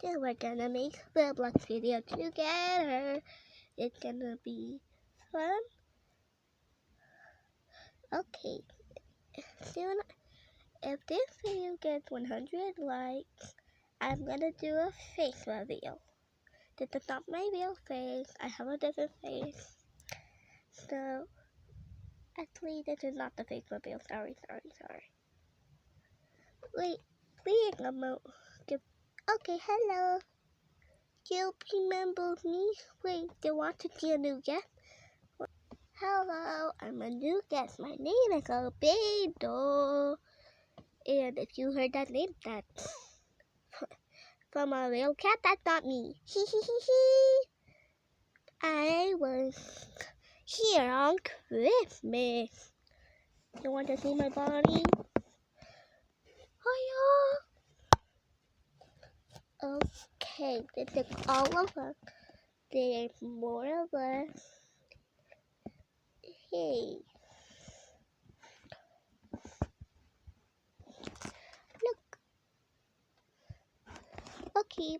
Then we're gonna make Roblox video together. It's gonna be fun. Okay, soon if this video gets 100 likes, I'm gonna do a face reveal. This is not my real face. I have a different face. So, actually, this is not the face reveal. Sorry. Wait, please, okay, hello. Do you remember me? Wait, do you want to see a new guest? Hello, I'm a new guest. My name is Albedo. And if you heard that name, that's from a real cat. That's not me. I was here on Christmas. You want to see my body? Hiya. Okay, this is all of us. There's more of us. Hey. Look. Okay.